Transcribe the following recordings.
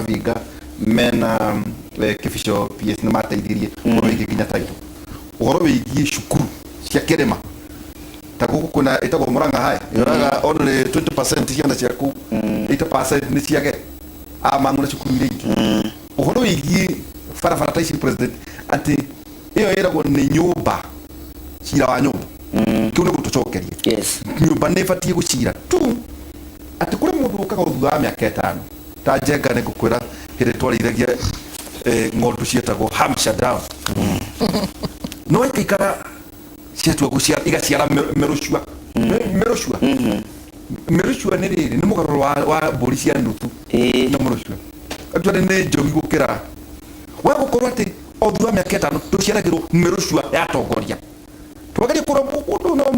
Kaviga mena kifisho PS na mateithirie uhoro wigi kinya taito uhoro wigi shukuru cia kerema taguku kuna itago Murang'a haya yoraga only 20% ciana ciaku 80% ni ciage amanguna shukuru ngi uhoro wigi farafara taici president ati iyo iragwo ni nyumba cira wa nyumba kiu ni gutucokeria yes nyumba ni batie gucira tu ati kuri mundu ukaga thutha miaka 5 ta jenga ni gukwira hiri twarithiragia ng'ondu cietagwo Hampshire Down no ikikara ciatua guciara igaciara merushua merushua ni riri ni mugaruro wa mburi cia ndutu na merushua atware ni njogi gukira wa gukorwo ati o thutha miaka 5 tuciaragirwo merushua ya tongoria twagari kura mundu no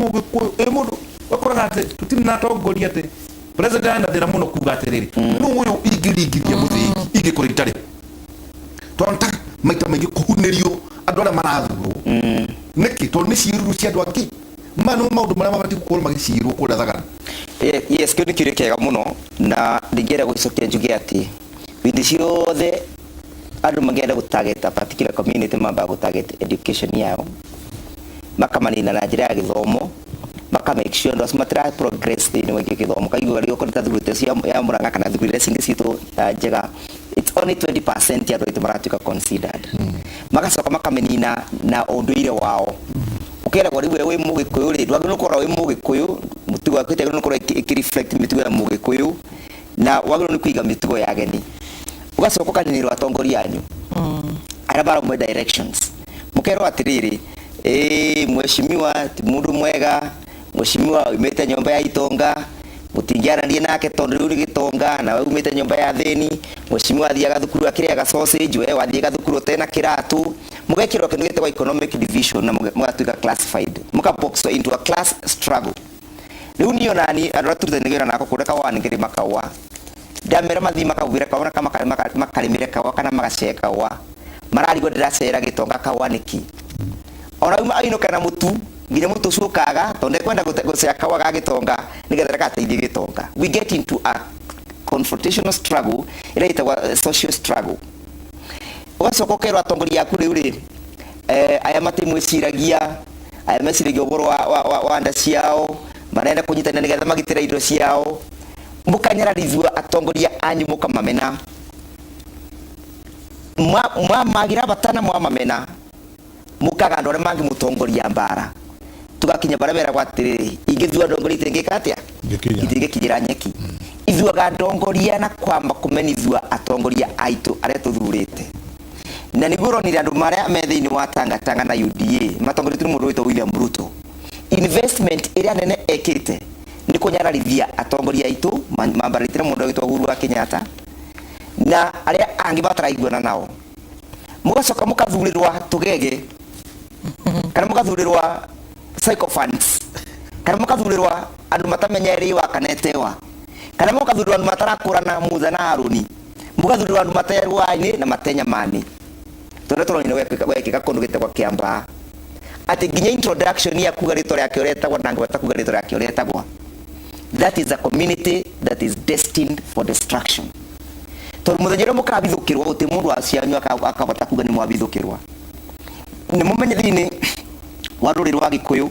mundu wakora ati tutina tongoria ati president ana thira muno kuga atiriri no uyu ingiringiria muthii ingikora itari tonta maita maingi kuhunerio andu aria marathurwo niki to ni ciiruru cia andu angi manu maundu maria mabati gukorwo magicirwo kuria thagana yes kio ni kiuri kiega muno na ndigera gucokia njuge ati bindi ciothe andu magenda gutageta particular community mamba gutageta education yao makamanina na njira ya githomo maka make sure ndo smatra progress thini wa githomo kaigwa rio ko tathurite cia ya Murang'a kana thurire cingi citu njega it's only 20% ya ndu maratuka considered magacoka makamenina na unduire wao ukera kwa riwe we mugikuyu ri ndwagire nukora we mugikuyu mutugo akwite nukora ikireflect mitugo ya mugikuyu na wagire ni kuiga mitugo ya ageni ugacoka kaninirwa atongoria anyu arabara mu directions mukero atiriri mheshimiwa mundu mwega mheshimiwa umete nyumba ya itonga mutingiaranie nake tondu ruri gitonga na wewe umete nyumba ya theni mheshimiwa athiaga thukuru akiriaga sausage wewe wathiaga thukuru tena kiratu mugekirwo kindu gitwa economic division na mugatuika classified mukaboxwa into a class struggle riu niyo nani araturuta nigera nako kureka wani ngiri makawa damera mathi makawira kaona kama makarimire kawa kana magaceka wa mararigwo ndiracera gitonga kawa niki ona uma aino kana mutu nginya mutu cukaga tonde kwenda gucea kawa ga gitonga nigetha gateithie gitonga we get into a confrontational struggle ila itawa social struggle wacoka kerwa atongoria aku riu ri aya matimwiciragia aya meciragia uboro wa nda ciao marenda kunyitana nigetha magitira indo ciao mukanyararizwa atongoria anyu mukamamena magira batana mamena mukaga ndore mangi mutongoria mbara tugakinya barabera gwatiriri ingithua ndongori tengeka atia itige kijira nyeki ithuaga ndongoria na kwamba kumenithua atongoria aitu aria tuthurite na niguro ni andu maria metheini wa Tanga na UDA matongoria tu mundu wito William Ruto investment iria nene ekite ni kunyararithia atongoria aitu mambaritire mundu wito Uhuru wa Kenyatta na aria angi bataraiguana nao mugacoka mukathurirwa tugege kana mukathurirwa psychophants kana mukathurirwa andu matamenyerei wa kanetewa kana mukathurirwa andu matarakurana Mutha na Haruni mukathurirwa andu materwaini na matenya mani tondu turonire wekika kundu gitegwa Kiambaa ati nginya introduction ya kuga ritwa rya kioretagwa na ngweta kuga ritwa rya kioretagwa that is a community that is destined for destruction tondu muthenya uria mukabithukirwa uti mundu acianyu akabata kuga ni mwabithukirwa ni mumenye thini wa ruriri rwa Gikuyu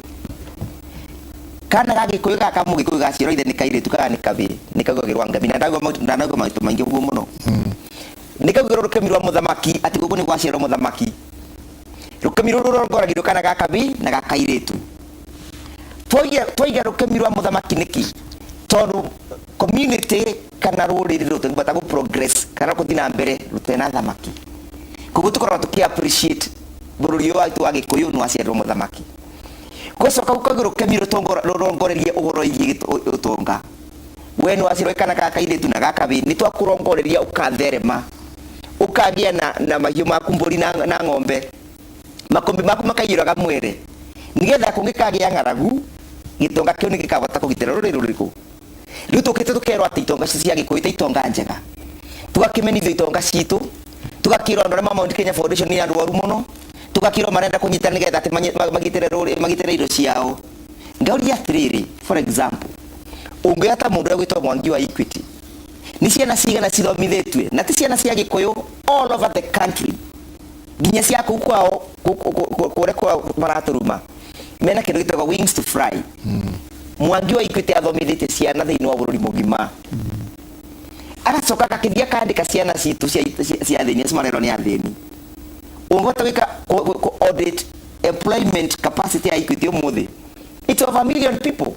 kana ga Gikuyu gaka mugikuyu gaciro ithe ni kairitu kana ni kabi ni kagogirwa ngami na ndagwo maitu maingi uguo muno ni kagogirwa rukemirwa muthamaki ati gugu ni gwaciro muthamaki rukemirwa rurongoragirwo kana ga kabi na ga kairitu twoiga rukemirwa muthamaki niki tondu community kana ruriri rutibata gu progress kana kuthina mbere rutena thamaki kugu tukorwa tuki appreciate bururi yo aitu Agikuyu no aciarwo muthamaki gucoka ukagiro kemiro rongorerie uhoro igi utonga we no acirwo kana ka kairitu na gakabi ni twakurongoreria ukatherema ukagia na mahiu maku mburi na ng'ombe makombi maku makaiyuraga mwere nigetha kungikagia ng'aragu gitonga kiu nigikabota kugitira ruriri ruriku riu tukite tukerwa ati itonga cia Gikuyu ita itonga njega tugakimenithio itonga citu tugakirwa ndore Mount Kenya Foundation ni andu oru muno tugakirwa marenda kunyitana nigetha ati magitire indo ciao ngauri atiriri for example ungiata mundu gwitwa Mwangi wa Equity ni ciana cigana cithomithĩtue na ti ciana cia Gĩkũyũ all over the country nginya cia kũu kwao kũrĩa kwao maraturuma mena kĩndũ gĩtagwo wings to fly Mwangi wa Equity athomithĩtie ciana thĩinĩ wa bũrũri mũgima agacoka akĩthia kandĩka ciana citũ cia thĩinĩ cimarerwo nĩ athĩni ũngĩhota gwĩka audit employment capacity ya Equity ũmũthĩ it's over a million people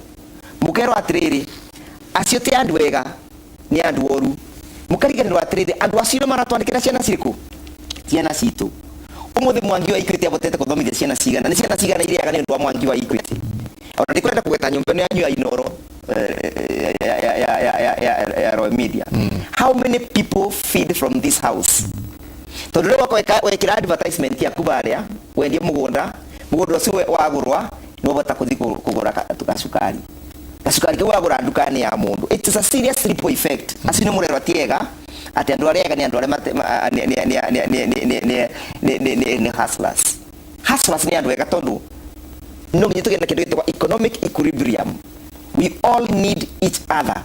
mũkerwo atĩrĩrĩ acio ti andũ wega nĩ andũ oru mũkariganĩrwo atĩrĩrĩ andũ acio maratwandĩkĩra ciana cirĩkũ ciana citũ ũmũthĩ Mwangi wa Equity abotete gũthomithia ciana cigana nĩ ciana cigana irĩaga nĩ ũndũ wa Mwangi wa Equity ona ndikwenda kugeta nyumba ni anyu ya Inoro ya Royal Media how many people feed from this house tondu rĩu wekĩra advertisement ya kubaria wendia mũgũnda ũcio wagũrwa no bota kuthi kugura gacukari kau wagũra nduka-inĩ ya mũndũ it is a serious ripple effect acio nĩ mũrero tiega ati andu arĩa ega nĩ andu arĩa nĩ hustlers nĩ andu ega tondu no nginya tugenda kindu gitwa economic equilibrium we all need each other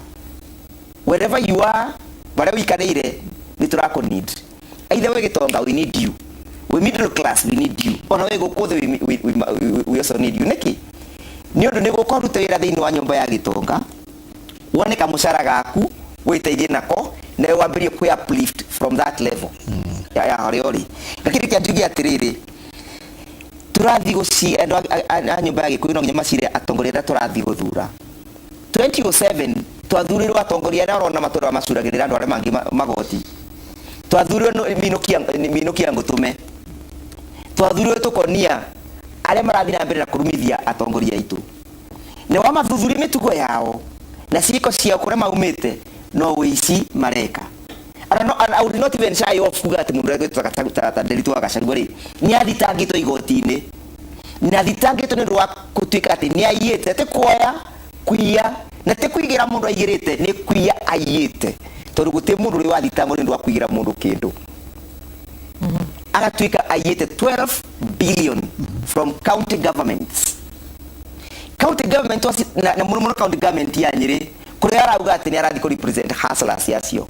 wherever you are whatever you can ni turako need either we Gitonga we need you we middle class we need you ona we gukuthe we also need you niki ni undu ni gukoruta wira thiini wa nyumba ya Gitonga wone kamucara gaku witeithie nako na wambirie ku uplift from that level ya horiori lakini kiandigia atiriri turathi guci ando a nyumba ya Gikuyu no nyama cire atongoria turathi guthura 2007 twathurirwo atongoria na rona matura macuragirira andu aria mangi magoti twathurirwo minukia ngutume twathurirwo tukonia aria marathi na mbere na kurumithia atongoria itu ne wa mathuthuri mitugo yao na ciiko cia kuria maumite no wici mareka I would not even shy off kuga ati mundu gwetwa Nderitu wa Gachagua ri ni athitangitwo igoti-ini na athitangitwo ni rwa kutuika ati ni aiyete te kuoya kuiya na te kuigira mundu aigirite ni kuiya aiyete tondu guti mundu ri wathitangwo ni rwa kuigira mundu kindu agatuika aiyete 12 billion from county governments was na muno county government ya Nyeri kuria arauga ati ni arathi ku represent hustlers yacio.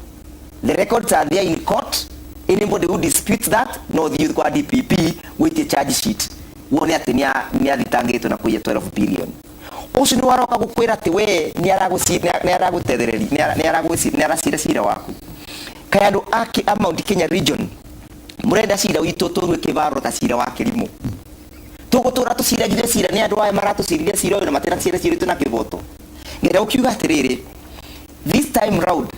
The records are there in court. Anybody who disputes that, no, the youth kwa DPP with a charge sheet. Wone ati ni athitangitwo na kuiya 12 billion. Ucio ni waroka gukwira ati we ni aragutetheriria ni aracira cira waku. Kaya andu aki a Mount Kenya region murenda cira witu turwe kibaro ta cira wa Kirimu. Tugutura tuciragire cira ni andu aya maratucirire cira uyu na matira cira citu na kiboto. Ngira ukiuga atiriri this time round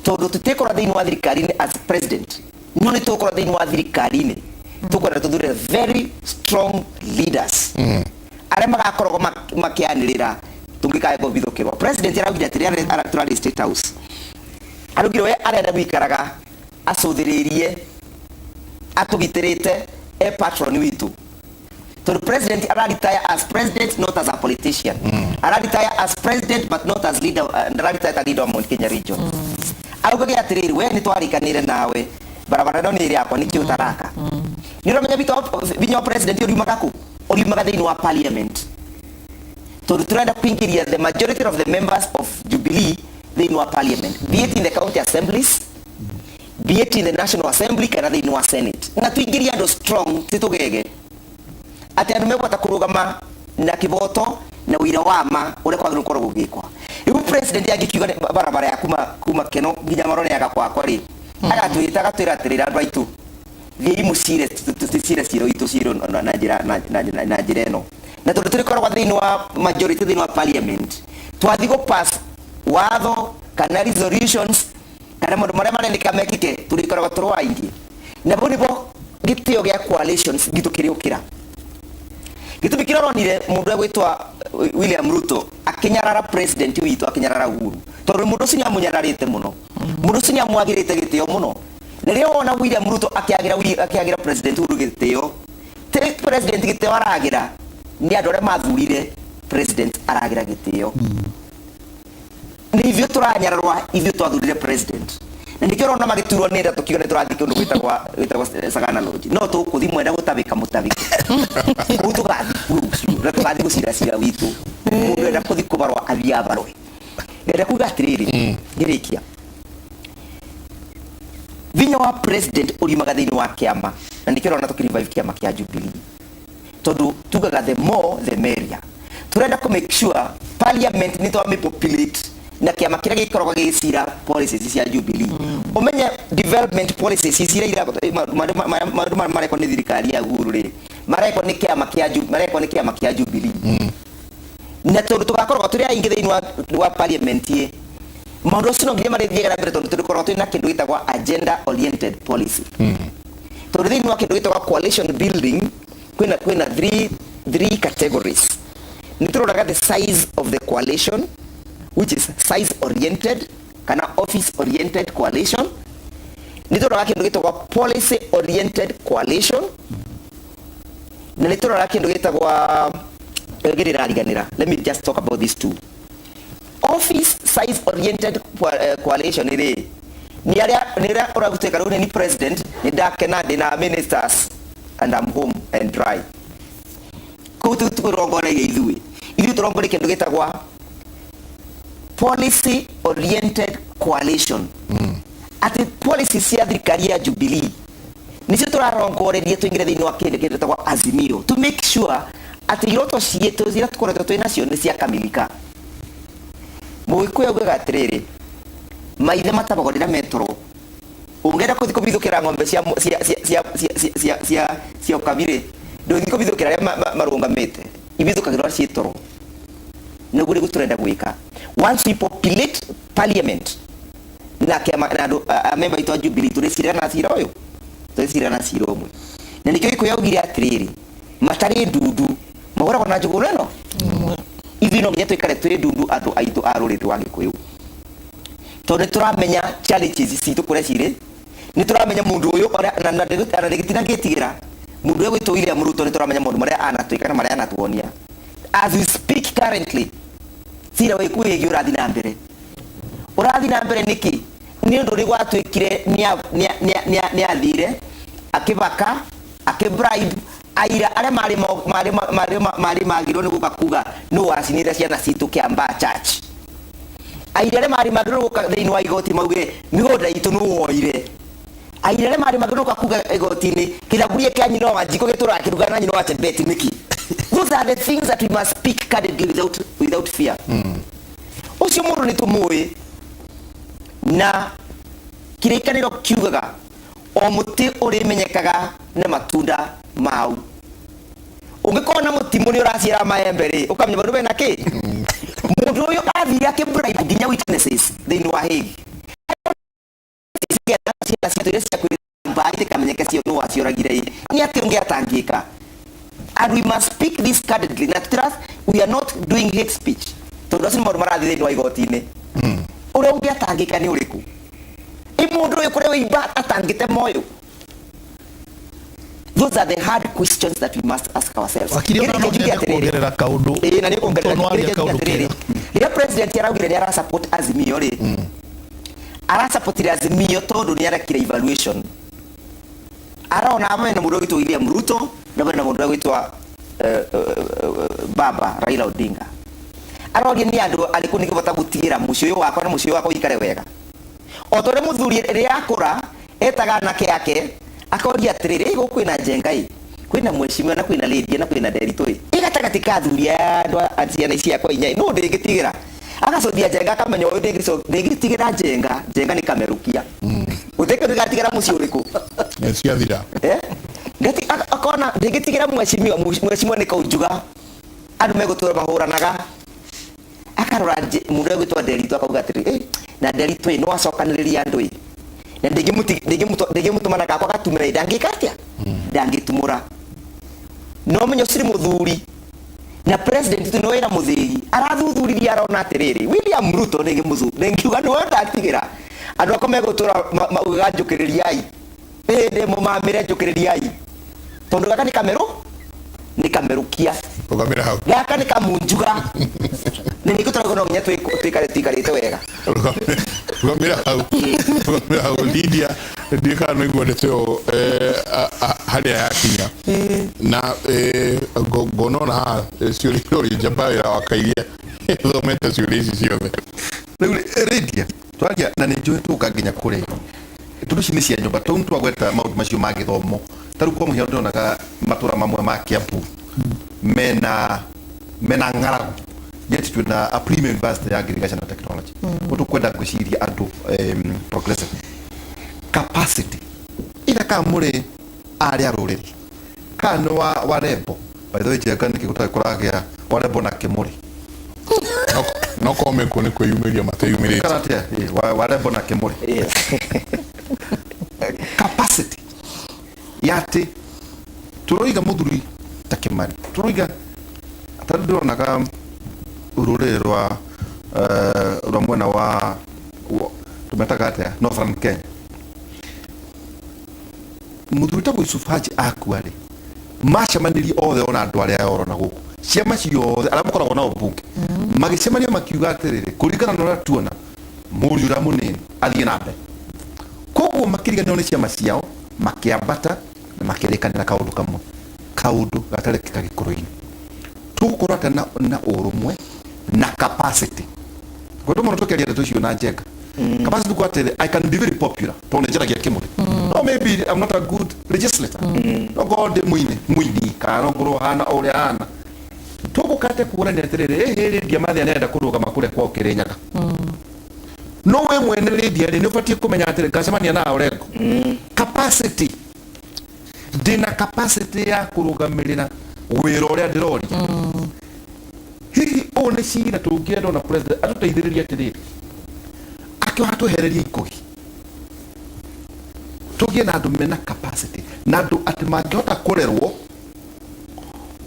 tondu tutekora thiini wa thirikari as president no ni tukora thiini wa thirikari tukora tuthure very strong leaders aria magakorwo makianirira tungikae gobithukirwa president araugira atiri electoral state house arugire we arenda gwikaraga acuthiririe atugitirite patron witu tondu president aratire as president not as a politician aratire as president but not as leader aratire as leader of Mount Kenya region auga atiriri we ni twarikanire nawe barabara no ni iri akwa niki utaraka ni ro menya binyo president uriumaga thiini wa parliament tondu turenda kuingiria the majority of the members of Jubilee thiini wa parliament be it in the county assemblies be it in the national assembly kana thiini wa senate na tuingiria ndo strong titugege ati andu megwata kurugama na kiboto na wira wa ma ure kwa gukorwo gugikwa ibu president agikiuga barabara ya kuma keno nginya marone agakwakwa ri agatwita agatwira atirira andu aitu thii mucire tucire ciro itu ciro na njira eno na tondu turikoragwo thiini wa majority thiini wa parliament twathi go pass watho kana resolutions kana maundu maria marendeka mekike turikoragwo turi aingi na bo nibo gitio gia coalitions gitukiriukira gitumi kiroronire mundu gwitwa William Ruto akinyarara president witu akinyarara Uhuru tondu mundu ucio amunyararite muno mundu ucio amwagirite gitio muno na rio wona William Ruto akiagira president Uhuru gitio te president gitio aragira ni andu aria mathurire president aragira gitio ni ivyo turanyararwa ivyo twathurire president na ndikirona magiturwo ni nda tukiona turathi kundu gwitagwa Sagana Lodge no tukuthi mwenda gutabika mutabika utu gathi na tugathi gucira witu mundu enda kuthi kubarwa athia barwe enda kuga atiriri ngirikia vinya wa president ulimaga thini wa kiama na ndikiro na tukirivive kiama kia Jubilee tondu tugaga the more the merrier turenda ku make sure parliament ni to populate na kiama kira gikoragwo gicira policies cia Jubilee umenye development policies cia ira mareko ni thirikari ya Uhuru ri mareko ni kiama kia Jubilee na tondu tugakorwo turi aingi thini wa parliament ye maundu sino nginya marithiega mbere tondu tukorwo twina kindu gitagwa agenda oriented policy tondu thini wa kindu gitagwa coalition building kwina three categories nituroraga the size of the coalition which is size oriented kana office oriented coalition nituroraga kindu gitagwa policy oriented coalition na nituroraga kindu gitagwa let me just talk about these two. Office size oriented coalition ni aria uraguteka rune ni president ni dakena na ministers and I'm home and dry kutu turongore geithui ili turongore kindu gitagwa policy oriented coalition ati policy cia thirikari ya Jubilee nicio turarongoreria tuingire thini wa kindu gitagwa Azimio to make sure ati iroto cietu zira tukoretwo twina cio ni cia kamilika muikuya ugaga atiriri maithe matabagorira metro ungenda kuthiko bithukira ng'ombe cia kamire ndo thiko bithukira marungamite ibithukagirwa cietoro nugu ri guturenda gwika once we populate parliament na kema na member ito Jubilee turisira na sira oyo turisira na sira omwe na nikyo ikuya ugira atiriri matari ndudu mahora kona njuguru eno ithino nginya twikare turi ndundu andu aitu a ruriri wa Gikuyu tondu turamenya challenges citu kuria ciri ni turamenya mundu uyu na gitina gitigira mundu uyu gwitu William Ruto ni turamenya mundu maria anatwika na maria anatuonia as we speak currently sira we kuigi urathi na mbere niki ni undu ri gwatwikire ni athire akibaka akibribe aira aria mari magiro ni gukakuga no wacinire ciana citu Kiambaa Church aira aria mari magiro guka thini wa igoti maugire migunda itu no woire aira aria mari magiro gukakuga igoti-ini kithaburia kia nyino wa njiko giturakiruga na nyino wa Chebet niki those are the things that we must speak candidly without fear ucio mundu ni tumui na kirikaniro kiugaga o muti uri menyekaga na matunda mau ungikona mutimu ni uracira maembe ri ukamenya bandu bena ki mundu uyu athire akibribe nginya witnesses thini wa Hague kamenyeka cio no wacioragire ni ati ungiatangika and we must speak this candidly na trust we are not doing hate speech tondu acio maundu marathi thini wa igoti-ini uria ungiatangika ni uriku mundu uyu kuria wiba atangite moyo. Those are the hard questions that we must ask ourselves. Kuongerera kaundu na ni kuongerera kaundu ria president araugire ni ara support Azimio ri ara support Azimio tondu ni arakira evaluation araona amwe na mundu witwa William Ruto na mundu witwa baba Raila Odinga aroria ni andu aliku nikivota gutigira mucio wakwa na mucio wakwa ikare wega otore muthuri ria akura etaga nake yake akoria atiriri gukwina jengai kwina mweshimio na kwina lady na kwina Nderitu igatagati ka thuri andu aciana cia kwa inya no ndingitigira agacothia jenga akamenya uyu ndingitigira jenga ni kamerukia uteke ndingatigira mucio uriku ciathira ngati akona ndingitigira mweshimio ni kaujuga andu megutura mahuranaga akarora mundu gwitwa Nderitu akauga atiri na Nderitu no acokaniriria andu na ndingimutuma gakwa gatumira ndangikatia ndangitumura no menyo siri muthuri na president tu no era muthiri arathuthuriria arona atiriri William Ruto ningiuga no ndatigira andu akome gutura mauga njukiririai ndi mumamire njukiririai tondu gaka ni kamerukia ugamira hau gaka ni kamunjuga ni nikutora no nya twikarite wega ugamira hau Lydia ndika no igweteo haria yakinya na gonona ciuri jabaira wakairia thomete ciuri ici ciothe riu Lydia twagia na ni njui tukanginya kuri turuci ni cia nyumba tu mtu agweta maundu macio ma githomo taru kwa muhiano ndona ka matura mamwe ma Kiambu mena ng'aragu yet tuna a premium university ya agriculture and technology utu kwenda gwiciria andu progressive capacity ila kama muri aria ruriri kana wa rembo by the way je kan kiguta kuragia wa rembo na kimuri no come kone ko yumiria mate yumiria karate wa rembo na kimuri capacity yate turoiga muthuri takimani turoiga atandiro naga urure rwa mwena wa tumetaga atia Northern Kenya muthuri ta Yusuf Haji akuari macemanirie othe ona andu aria orona guku ciama ciothe aria makoragwo na ubunge magicemania makiuga atiriri kuringana na uria tuona muriura munini athie na mbere koguo makiriganio ni ciama ciao makiambata na makirikanira kaundu gatari kagikuruini tugukorwo ata na urumwe na capacity godo mono tokeria ndeto cio na njega capacity kwa tele I can be very popular to njira gia kimuri no maybe I'm not a good legislator no god muini kana ngoro hana ore hana tugukate kuona ni atiriri hiri dia mathia nenda kurugama kure kwa Kirinyaga no we mwene redia ni ufatie kumenya atiri gacemania na orengo capacity dina capacity ya kurugamirira wira uria ndirori hihi one cira tungienda na president atuteithiriria atiriri akio hatuhereria ikugi tugie na andu mena capacity na andu ati mangihota kurerwo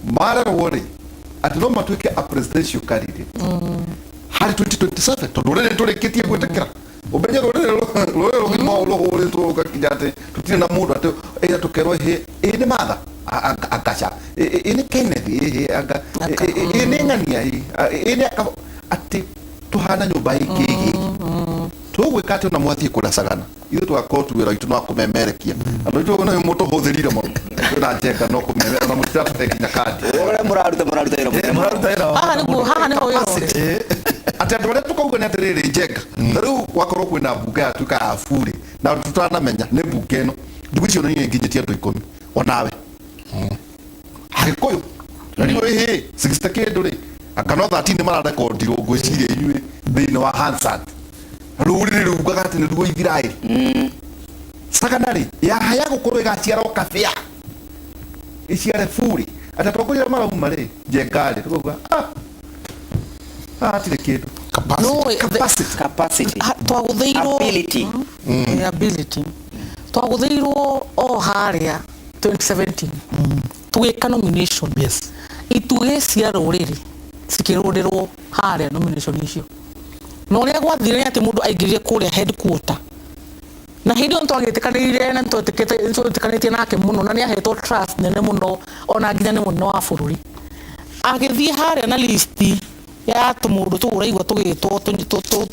marerwo ri ati no matuike a presidential candidate hari 2027 tondu rere turikitie gwetekera umenye rore ngimo lo hore to kakijate tutine na mundu ati ira tukerwo he ni matha agacha ni Kennedy aga ni ngania ni ati tuhana nyumba iki tugwikate na mwathie kuracagana ithu twakorwo tuwira itu no kumemerekia andu itu no muto huthirire mo na njeka no kumemera na mutata tekinya kandi ore muraruta ira haha ni hoyo ati andu aria tukauga ni atiriri njeka riu wakorwo kwina bunga tuka afuri na tutanamenya ni bunga ino ndugicio no nginyitie andu 10 onawe Agikuyu na niwe he 60 kindu ri akano 13 mara record ro gwiciria inyue thini wa Hansard ruriri rugaga ati ni ruo ithirairi sakanari ya haya gukorwo igaciara kafia iciare furi atatongoria marauma ri jengari tukuga atire kindu capacity twaguthirwo ability twaguthirwo o haria 2017 tuweka nomination ituge cia ruriri cikirundirwo haria nomination icio no ria gwathire ati mundu aingirire kuria headquarter na hindi on twagitikanire na twitikanite nake muno na ni ahetwo trust nene muno ona nginya ni muno wa bururi agithie haria na list ya tumundu tuguraigwa tugitwo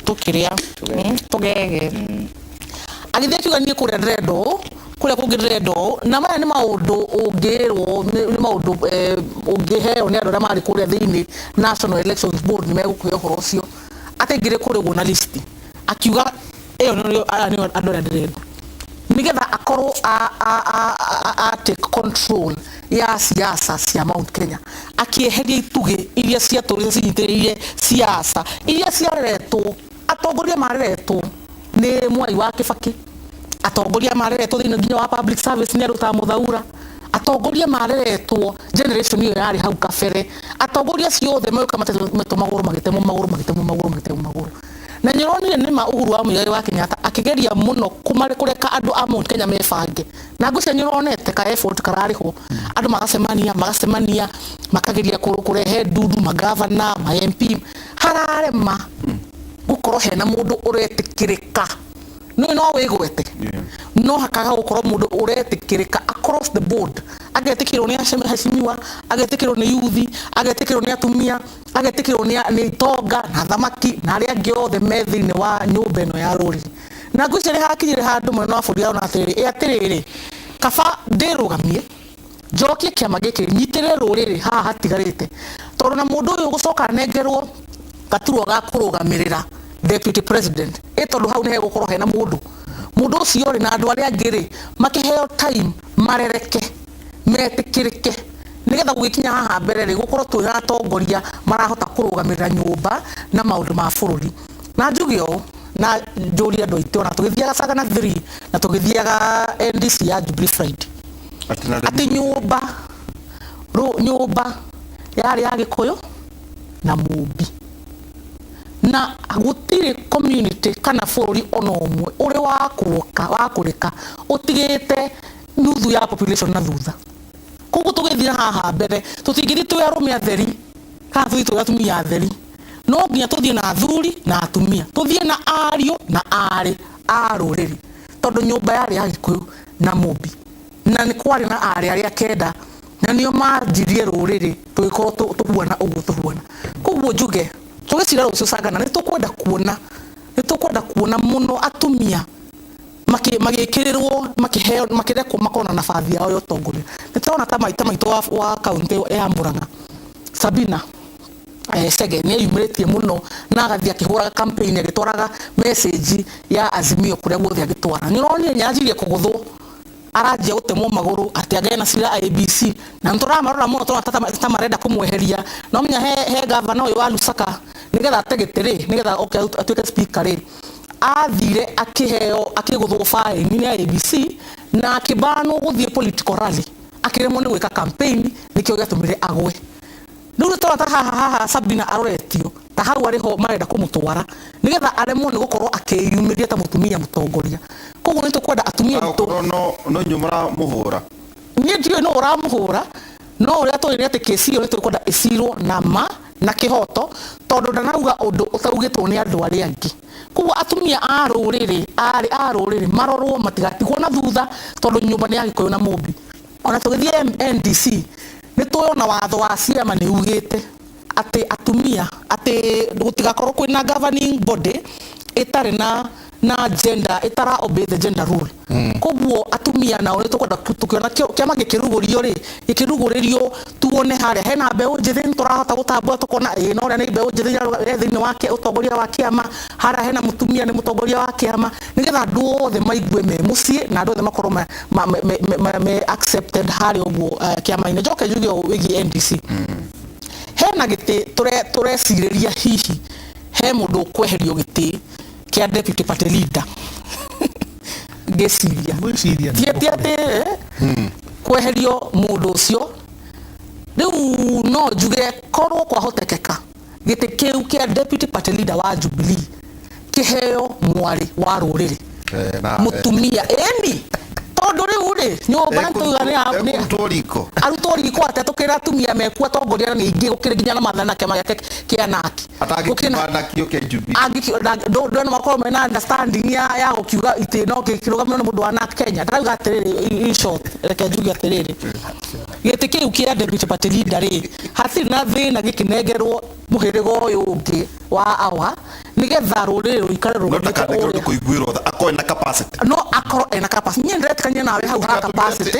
tukiria tugege agithie kiuga ni kuria dredo kuria kugirendo na maya ni maundu ungirwo ni maundu ungiheo ni andu mari kuria thiini National Elections Board ni megukuya horo ucio ategire kurigwo na list akiuga eyo no andu dredo nigetha akorwo a take control ya siasa cia Mount Kenya akieheria ituge iria cia turi cinyitiriire siasa iria ciaretwo atongoria maretwo ni Mwai wa Kibaki atongoria mareretwo thini nginya wa public service ni aruta muthaura atongoria mareretwo generation iyo yari hau kabere atongoria ciothe meuka meto maguru magitemo na nyironire ni ma Uhuru wa Muigai wa Kenyatta akigeria muno kureka andu a Mount Kenya mefange na ngucia nyironete ka effort karariho andu magasemania makageria kurehe ndudu magavana ma MP hararema gukorwo hena mundu uretikirika no wigwete no hakaga gukorwo mundu uretikirika across the board agetikirwo ni hashimiwa agetikirwo ni yuthi agetikirwo ni atumia agetikirwo ni itonga na thamaki na aria angi othe me thiini wa nyumba ino ya ruri na ngucire hakinyire handu mwena wa bũrũri ona atiriri kaba ndirugamie njokie kiama giki nyitire ruriri haha hatigarite tondu na mundu uyu gucoka nengerwo gaturwo ga kurugamirira deputy president tondu hau ni hegukorwo hena mundu mundu ucio ri na andu aria angiri makiheo time marereke metikirike nigetha gugikinya haha mbere ri gukorwo twi atongoria marahota kurugamirira nyumba na maundu ma bururi na njuge o na njuri andu aitũ na tũgĩthiaga Sagana 3 na tũgĩthiaga NDC ya Jubilee Friday ati nyumba yari ya Gikuyu na Mumbi na gutiri community kana bururi ono umwe uri wa kureka utigite nuthu ya population na thutha koguo tugithira haha mbere tutingiri twi arume atheri kana tuthi atumia atheri no nginya tuthie na athuri na atumia tuthie na ariu na ari a ruriri tondu nyumba yari ya Gikuyu na Mumbi na ni kwari na ari aria kenda na nio manjirie ruriri tugikorwo tuhuana uguo tuhuana koguo njuge tugicira rucio Sagana ni tukwenda kuona muno atumia magikirirwo makirekwo makona nabathi yao yotongoria nitona ta maita maitu wa kaunti ya Murang'a Sabina Chege ni yumiritie muno na agathia kihuraga campaign agitwaraga message ya Azimio kuria guothe agitwara ni uroni nyajirie kuguthwo arajia gutemwo maguru ati agena sira ABC na nturamarora muno tona tata marenda kumweheria no menya he governor uyu wa Lusaka nigetha ategitiri nigetha atuike speaker ri athire akiguthwo fine ni ABC na kibano guthie political rally akiremwo ni gwika campaign nikio giatumire agwe nuru tona haha Sabina aroretio ta hau ariho marenda kumutwara nigetha aremwo ni gukorwo akiyumiria ta mutumia mutongoria koguo ni tukwenda atumia no nyumara muhura ni ndio no uramuhura no uria twire ati kesi yo tukwenda isirwo na kihoto tondu ndanauga undu utaugitwo ni andu aria angi koguo atumia a ruriri marorwo matigatigwo na thutha tondu nyumba ni ya Gikuyu na Mumbi ona tugithie NDC ni tuyona watho wa ciama ni ugite ati atumia ati gutigakorwo kwina governing body itari na gender itara obey the gender rule koguo atumia nao ni tukwenda tukiona kiama gikiruguririo tuone haria hena mbeu njithi turahota gutambua tukona no ria ni mbeu njithi thini wake utongoria wa kiama haria hena mutumia ni mutongoria wa kiama nigetha andu othe maigue me mucie na andu othe makorwo me accepted haria uguo kiama-ini njoke njuge wigi NDC hena giti tureciriria hihi he mundu kweherio giti kia deputy party leader gesiria tiati kweherio mundu ucio riu no njuge korwo kwahotekeka giti kiu kia deputy party leader wa Jubilee kiheo mwari wa ruriri mutumia eni tondu riu ri nyumba ntugane ni arutwo riko atetukira atumia mekua tongoria ni ingi gukira nginya na mathana kema yake kia naki atagikibanda kio kia Jubilee ndo makoro mena understanding ya gukiuga ite no kirugamio na mundu wa naki Kenya ndauga atiriri in short reke njuge atiriri giti kiu kia deputy party leader ri hatiri na thina gikinengerwo muhirigo uyu ungi wa awa nigetha ruriri ruikare rugamite kuiguirwo akoe na capacity no akoro ena capacity ni ndretkanye nawe hau ha capacity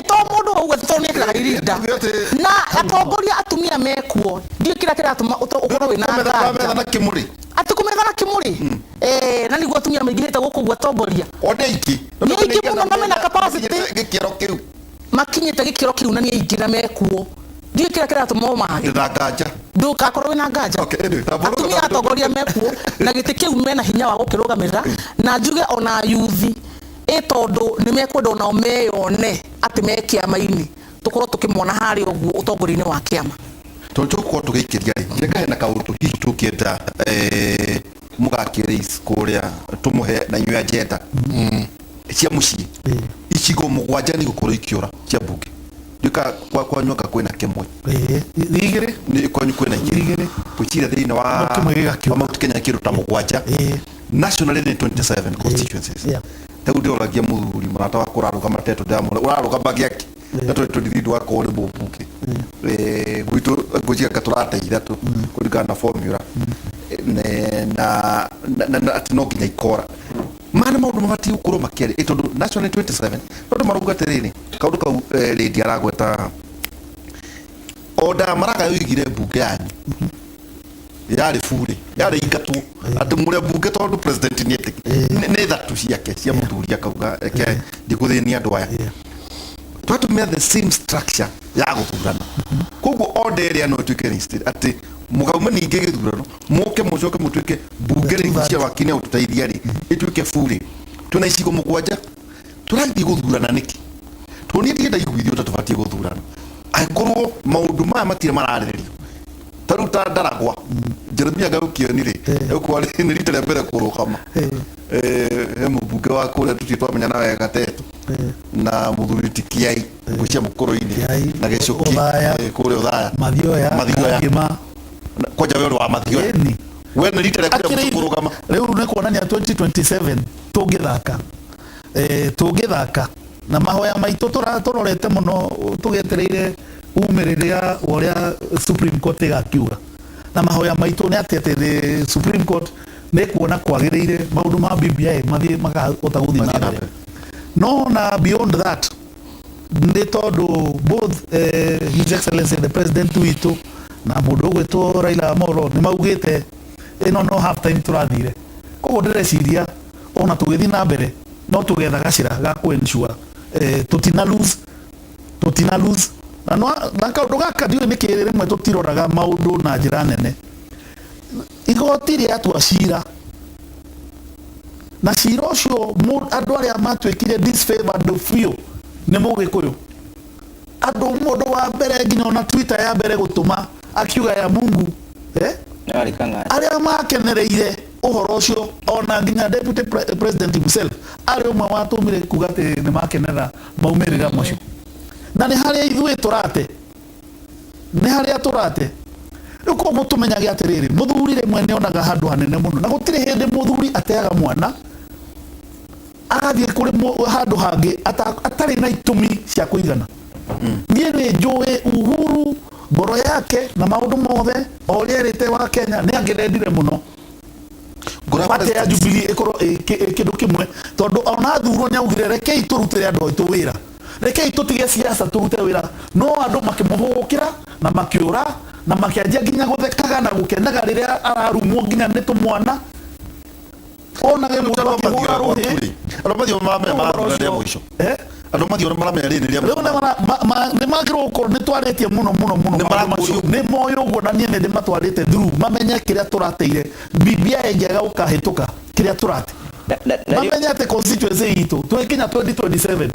to mundu uwe to ni kira leader na atongoria atumia mekuo ndio kira atuma ukorwo wina na kimuri atukumethana kimuri na niguo atumia maigirite guku gwa tongoria odeiki ni iki muno na capacity gikiro kiu makinyite gikiro kiu na ni ingira mekuo ndio kira atuma maage ndagaja nduka korwo wina nganja atumia atongoria mekuo na giti kiu mena hinya wa gukirugamirira na njuge ona yuthi tondu ni mekwenda ona meyone ati me kiama-ini tukorwo tukimwona hari uguo utongoria-ini wa kiama tukorwo tugikiria ri reka hena kaundu hihi tukienda mugakire kuria tumuhe na nyu agenda cia mucii icigo mugwanja ni gukorwo ikiura cia mbunge duka kwa nyoka kwena kimwe igire ni kwa nyu kwena igire puchira thina wa mautu Kenya kiruta mugwanja nationally in 27 constituencies tegu ndio ragia muthuri murata wa kuraruga mateto ndamo uraruga bagiaki ndato tudithidi wa kore mbunge gwitu ngojia katurata ithatu kuringana na formula na atino nginya ikora mana maundu mabati gukorwo makere tondu national 27 tondu maruga terere kaundu kau lady aragweta oda maraga yigire mbunge yanyu yari fure yari igatu atumure buge tondu president ni etiki ne thatu ciake cia muthuri akauga eke ndikuthini andu aya twatumia the same structure ya guthurana koguo order area no tuike listed ati mugauma ninge githurano muke mucoke mutuike bunge cia wakine ututeithia ri ituike fure tuna icigo mugwanja turathi guthurana niki tuni ndigenda iguithio tatubatie guthurana akorwo maundu maya matire mararĩrĩrio taruta ndaragwa Jeremia gaukionire ekwa ni rita rĩa mbere kurukama mũmbunge wa kũrĩa tuti twamenya na wega tetu na mũthuri tikiai gũcia mũkũrũ-inĩ na gĩcuki kũrĩa Uthaya mathioya kwanja wĩra wa mathioya we ni rita rĩa mbere kurukama rĩu nĩ kuonania 2027 tũngĩthaka na mahoya maitũ tũrorete mũno tũgetereire umĩrĩria ũrĩa Supreme Court ĩgakiuga na mahoya maitũ nĩ atĩ Supreme Court nĩ kuona kwagĩrĩire maũndũ ma BBI mathiĩ makahota gũthiĩ na mbere no na beyond that nĩ tondũ both His Excellency the President witũ na mũndũ ũgwĩtwo Raila Amolo nĩ maugĩte ĩno no half time tũrathire koguo ndĩreciria ona tũgĩthiĩ na mbere no tũgetha gacĩra ga kũ-ensure tutina lose na kaundu gaka ndiũ nĩ kĩrĩ rĩmwe tũtiroraga maũndũ na njĩra nene igoti rĩatua cira na cira ũcio andũ arĩa matuĩkire disfavored few nĩ mũgĩkũyũ andũ mũndũ wa mbere nginya ona Twitter ya mbere gũtũma akiuga ya Mungu arĩa makenereire ũhoro ũcio ona nginya deputy president himself arĩ ũmwe watũmire kuga atĩ nĩ makenera maumĩrĩra macio na nĩ harĩa ithuĩ tũrate rĩu koguo tũmenyage atĩrĩrĩ mũthuri rĩmwe nĩonaga handũ hanene mũno na gũtirĩ hĩndĩ mũthuri ateaga mwana agathiĩ kũrĩ handũ hangĩ atarĩ na itũmi cia kũigana niĩ nĩ njũĩ Uhuru ngoro yake na maũndũ mothe o ũrĩa erĩte wa Kenya nĩ angĩendire mũno ngorabate ya Jubilee ĩkorwo kĩndũ kĩmwe tondũ ona thurwo nĩaugire rekei tũrutĩre andũ aitũ wĩra rekei tũtige siasa tũrute wĩra no andũ makĩmũhũgũkĩra na makĩũra na makĩanjia nginya gũthekaga na gũkenaga rĩrĩa ararumwo nginya nĩ tũmwana onage mũndũ akĩhũra rũhĩ andũ mathio maramerĩrĩria nĩ magĩrwo gũkorwo nĩ twarĩtie mũno nĩ moĩ ũguo na niĩ nĩ ndĩmatwarĩte through mamenye kĩrĩa tũrateire BBI ĩngĩaga gũkahĩtũka kĩrĩa tũrate mamenye atĩ constituency itũ twĩkinya 2027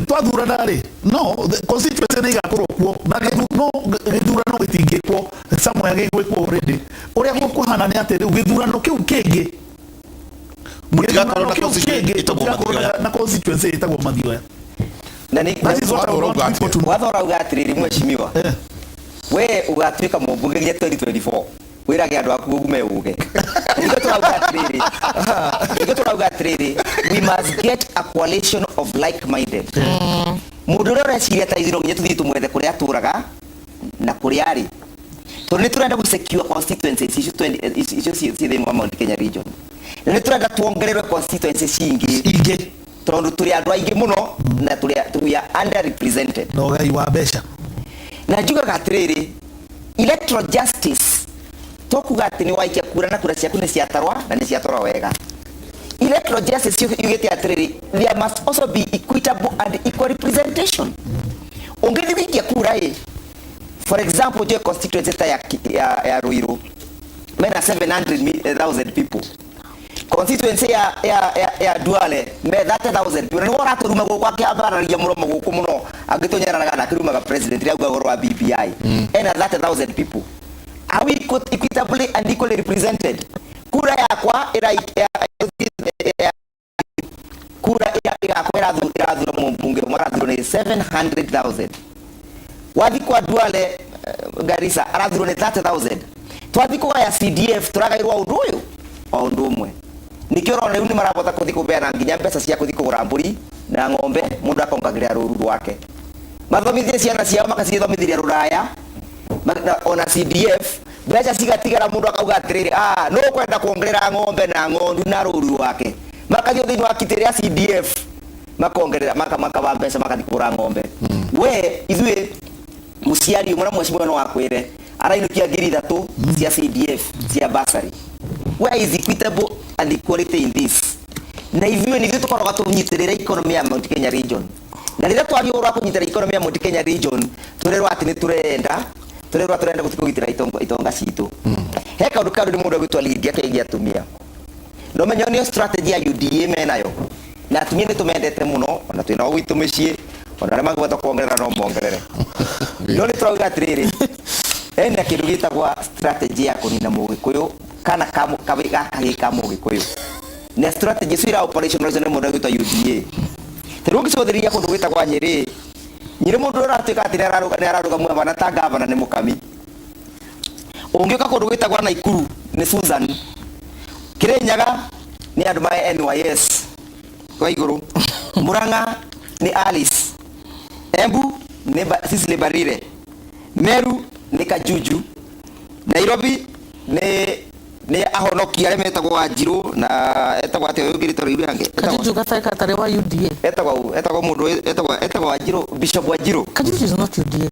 twathurana rĩ no constituency nĩ igakorwo kuo na gĩthurano gĩtingĩkwo somewhere gĩgwĩkwo already ũrĩa gũkũhana nĩ atĩ rĩu gĩthurano kĩu kĩngĩ na constituency ĩtagwo Mathioya wathora uga atiriri mheshimiwa we ugatuika mũmbunge gĩa 2024 wirage andũ aku gume uge ndio turauga atiriri we must get a coalition of like-minded mũndũ ũrĩa ũreciria ta ithiro nginya tũthiĩ tũmwethe kũrĩa atũraga na kũrĩa arĩ tondũ nĩ tũrenda gũsecure constituencies icio thĩinĩ wa Mount Kenya region na nĩ tũrenda tuongererwe constituencies ingĩ tondũ tũrĩ andũ aingĩ mũno na tũrĩ under represented no gai wa mbeca na njugaga atiriri electoral justice tokuga atĩ nĩ waikia kura na kura ciaku nĩ ciatarwa na nĩ ciatarwa wega electoral justice yugĩte atiriri there must also be equitable and equal representation ungĩthiĩ gũikia kura for example je constituency ta ya Ruiru mena 700,000 people constituency ya Duale me 30,000 people nĩ waraturuma gũkũ akĩambararia mũromo gũkũ mũno angĩtonyeranaga na kĩrumaga president rĩa gũgoro wa BBI ena 30,000 people are we equitably and equally represented kura yakwa kura yakwa irathura mũmbunge marathurwo nĩ 700,000 wathi kwa Duale Garissa arathurwo nĩ 30,000 twathi kũgaya CDF tũragairwo ũndũ ũyũ o ũndũ ũmwe nikio rona rĩu nĩ marabota kũthi kũbeana nginya mbeca cia kũthi kũgũra mbũri na ng'ombe mũndũ akongagĩrĩra rũru rwake mathomithie ciana ciao makacithomithĩria rũraya ona CDF mbeca cigatigara mũndũ akauga atĩrĩrĩ no kwenda kuongerera ng'ombe na ng'ondu na rũru rwake makathiĩ thĩinĩ wa kiti rĩa CDF makongerera makaba mbeca makathikura ng'ombe we ithuĩ mũciari ũmwe na mwecimu no wakwĩre arainukia ngiri 3 cia CDF cia bursary. Where is equitable and equality in this? Na ithuĩ nĩ tũkoragwo tũnyitĩrĩra economy ya Mount Kenya region. Na rĩrĩa twario ũrĩa kũnyitĩrĩra economy ya Mount Kenya region tũrerwo atĩ nĩ tũrenda gũtigĩra itonga citũ. He kaũndũ kaũndũ nĩ mũndũ gwĩtwa Lydia Kegia atumia. No menyo nĩ strategy ya UDA menayo. Na atumia nĩ tũmendete mũno ona twĩna gwitũ mĩciĩ ona arĩa magweta kuongerera no mongerere. No nĩ tũrauga atĩrĩrĩ ena kĩndũ gĩtagwo strategy ya kũnina mũgĩkũyũ kana gaka mũgĩkũyũ. Na strategy cio ira operationalize nĩ mũndũ gwĩtwa UDA. Terungi codhiria kũndũ gwĩtagwo Nyeri. Nyeri mũndũ ũratuĩka atĩ nĩ araruga mwana ta gavana nĩ mũkami. Ũngĩũka kũndũ gwĩtagwo Naikuru nĩ Susan. Kirinyaga nĩ andũ ma NYS kwa igũrũ. Murang'a ni Alice. Embu ni Cecily Barire. Meru ni Kajuju. Nairobi ni ahonokia arĩa metagwo Wanjiru na etagwo atĩ ũyũ ngiri tũrĩ yange. Kajuju gataka tarĩ wa UDA. Etagwo mũndũ etagwo Wanjiru, Bishop Wanjiru. Kajuju is not UDA.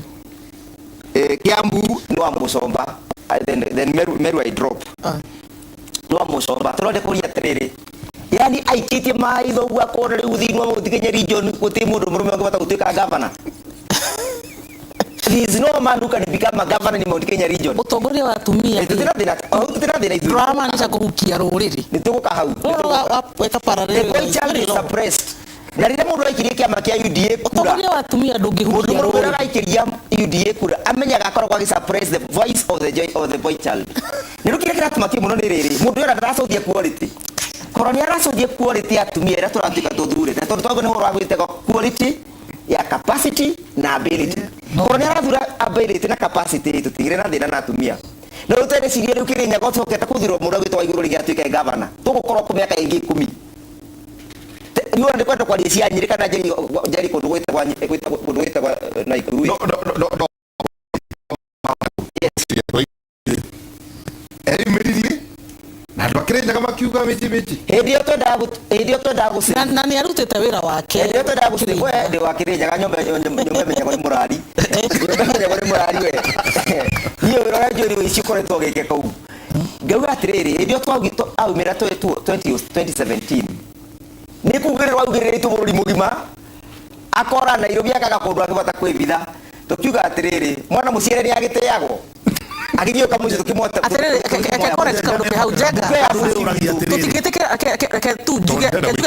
Kiambu ni wa Musomba. Then Meru I drop. Ni wa Musomba. Tũrode kũria atĩrĩrĩ. Yani aikitie maitho gwa kona rĩu thĩinĩ wa Mount Kenya region gũtĩ mũndũ mũrũme ũngĩhota gũtuĩka governor. There is no man who can become a governor in Mount Kenya region. Ũtongoria wa atumia. Tũtirathĩna ithuĩ. Drama nĩ kũhukia rũrĩrĩ. Nĩ tũgũka hau. Weka parallel. The child is suppressed. Na rĩrĩa mũndũ aikirie kĩama kĩa UDA kura. Ũtongoria wa atumia ndũngĩhukia rũrĩrĩ. Mũndũ aikiria UDA kura amenyaga akoragwo suppress the voice of the boy child. Nĩ rũkire kĩratũmakia mũno nĩ rĩrĩ. Mũndũ ũyũ ndaracũthia quality. Koroni aracũthia quality ya atumia ĩrĩa tũratuĩka tũthurĩte. Tondũ twago nĩ ũhoro wa gwĩtega quality ya capacity na ability. Koroni arathura ability na capacity tũtigire na thĩna na atumia. Na rĩu tũreciria rĩu Kirinyaga ũcokete kũthurwo mũndũ wĩtwo Waigũrũ rĩngĩ atuĩke governor. Tũgũkorwo kwa mĩaka ĩngĩ 10. Niũ ndikwenda kwaria cia Nyeri kana Njeri kũndũ gwĩtagwo Naikuru. Na andũ Kirinyaga makiuga mĩci. Hĩndĩ ĩyo twendaga gũcina. Na nĩ arutĩte wĩra wake. Hĩndĩ ĩyo twendaga gũcina. We ndĩ wa Kirinyaga nyombe menyagwo nĩ mũrari. Menyagwo nĩ mũrari we. Niĩ wĩra ũrĩa njũĩ wĩici ũkoretwo ũgĩke kũu. Ngauga atĩrĩrĩ, hĩndĩ ĩyo aumĩra 2017. Nĩ kugĩrĩrwo augĩrĩrĩtwo bũrũri mũgima. Akora Nairobi akaga kũndũ angĩbota kwĩbitha. Tũkiuga atĩrĩrĩ, mwana mũciare nĩ agĩteagwo. Agĩgĩũka mũciĩ tũkĩmwota. Atĩrĩrĩ correct kaũndũ ke hau njenga. Tũtingĩtĩkĩra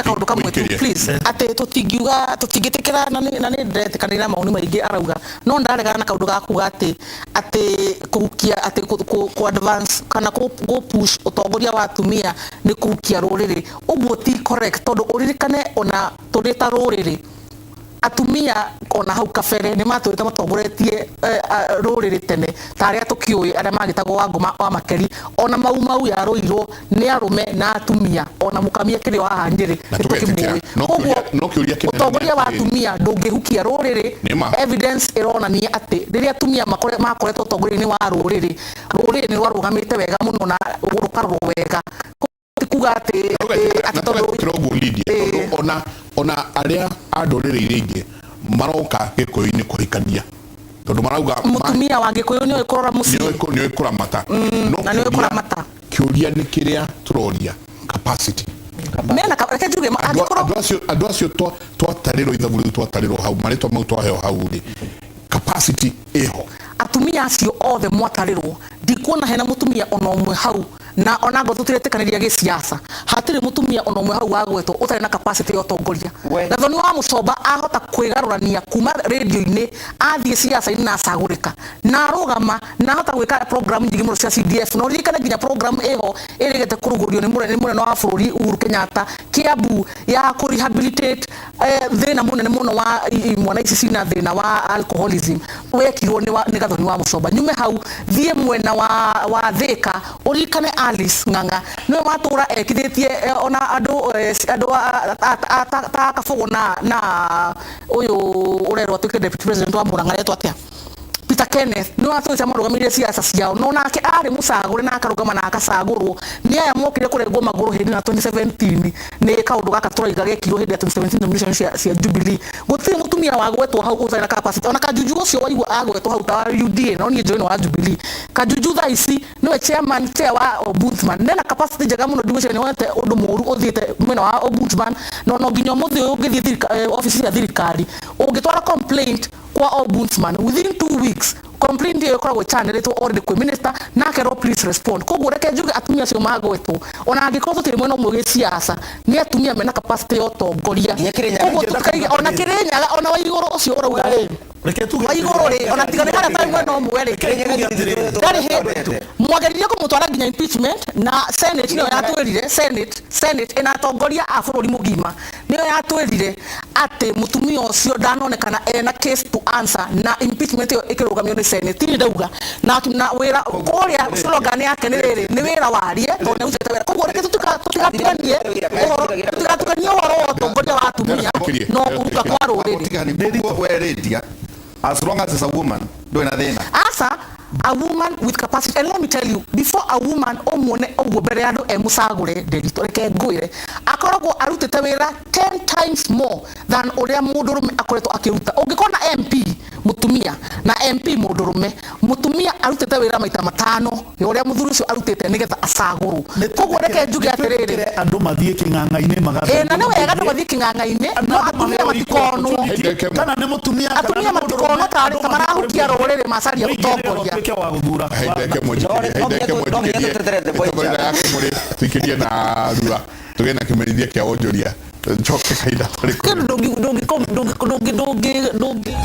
kaũndũ kamwe tu please. Atĩ tũtingĩtĩkĩra na nĩ ndĩretĩkanĩra maũndũ maingĩ arauga. No ndaregana na kaũndũ ga kuga atĩ kũhukia atĩ kũ advance kana kũ push ũtongoria wa atumia nĩ kũhukia rũrĩrĩ. Ũguo ti correct tondũ ũririkane ona tũrĩ ta rũrĩrĩ. Atumia ona hau kabere nĩ matũrĩte matongoretie rũrĩrĩ tene ta arĩa tũkĩũĩ arĩa magĩtagwo Wangũma wa Makeri ona mau ya rũirwo nĩ arũme na atumia ona mũkamia kĩrĩ wa Nyeri tũkĩmũĩ. Ũguo ũtongoria wa atumia ndũngĩhukia rũrĩrĩ. Evidence ĩronania atĩ rĩrĩa atumia makoretwo ũtongoria-inĩ wa rũrĩrĩ nĩ rwarũgamĩte wega mũno na rũkarorwo wega. Kuga atĩ ona arĩa andũrĩrĩ iria ingĩ maroka Gĩkũyũ-inĩ kũhikania tondũ marauga mũtumia wa Gĩkũyũ nĩ kũrora mũciĩ nĩ kũramata na nĩ kũramata. Kĩũria nĩ kĩrĩa tũroria capacity. Andũ acio twatarĩrwo ithabu rĩu twatarĩrwo hau marĩtwa mau twaheo hau rĩ capacity ĩho. Atumia acio othe mwatarĩrwo ndikuona hena mũtumia ona ũmwe hau na ona ngo tũtiretĩkanĩria gĩciaca hatirĩ mũtumia ona ũmwe hau wagwetwo ũtarĩ na capacity ya ũtongoria. Na thoni wa Mũcomba ahota kwĩgarũrania kuma radio-inĩ athiĩ ciaca-inĩ na acagũrĩka na arũgama na ahota gwĩka program nyingĩ mũno cia CDF no ririkane nginya program ĩho ĩrĩgete kũrugũrio nĩ mũnene wa bũrũri Uhuru Kenyatta Kiambu ya kũrehabilitate thĩna mũnene mũno wa mwana ici cina thĩna wa alcoholism wekirwo nĩ gathoni wa Mũcomba. Nyume hau thiĩ mwena wa Thĩka ũririkane Alice Ng'ang'a nĩwe watũra ekithĩtie ona andũ ta Kabogo na ũyũ ũrerwo atuĩke deputy president wa Murang'a retwo atĩa Peter Kenneth no atoza murugamire siasa ciao no nake ari musagure na akarugama na akasagurwo ni aya mokire kuregwo maguru hindi na 2017 ni kaundu gaka turaiga gekiro hindi ya 2017 nomination cia Jubilee gutiri mutumia wagwetwo hau uzaina capacity ona kajuju ucio waigwa agwetwo hau ta UDA no ni join wa Jubilee kajuju tha ici no chairman wa ombudsman nena capacity njega muno ndigwo ni wete undu muru uthiite mwena wa ombudsman no nginya muthi ungithie office ya thirikari ungitwara complaint kwa ombudsman within 2 weeks complaint iyo koragwo channel to already kwa minister na kero please respond koguo reke njuge atumia cio magwetwo ona angikorwo tiri mwena umwe giciasa ni atumia mena capacity yo tongoria koguo tukaiga ona Kirinyaga ona Waiguru ucio urauga ri reke tuge Waiguru ri ona tigane kana time mwena umwe ri ndari hindi mwageririe kumutwara nginya impeachment na senate niyo yatwirire senate ina tongoria a bururi mugima niyo yatwirire ati mutumia ucio ndanonekana ena case to answer na impeachment iyo ikirugamio ni senate ni ndauga na wira kuria slogan yake ni riri ni wira warie to ne ucete wira koguo reke tutigatuanie uhoro wa tongoria wa atumia no kuruka kwa ruriri weredia as long as it's a woman doing a thing asa a woman with capacity and let me tell you before a woman omone ogobere ando emusagure Nderitu reke ngwire akoragwo arutete wira 10 times more than uria mundurume akoretwo akiruta ungikona MP mutumia na MP mundurume mutumia arutete wira maita matano uria muthuri ucio arutete nigetha asaguru koguo reke njuge atiriri andu mathie king'ang'a-ini magathie na ne wega andu mathie king'ang'a-ini no atumia matikonwo kana ne mutumia atumia matikonwo tari tamarahukia ruriri macaria utongoria wa guthura tukirie na rura tugena kimerithia kia onjoria njoke kaida dongi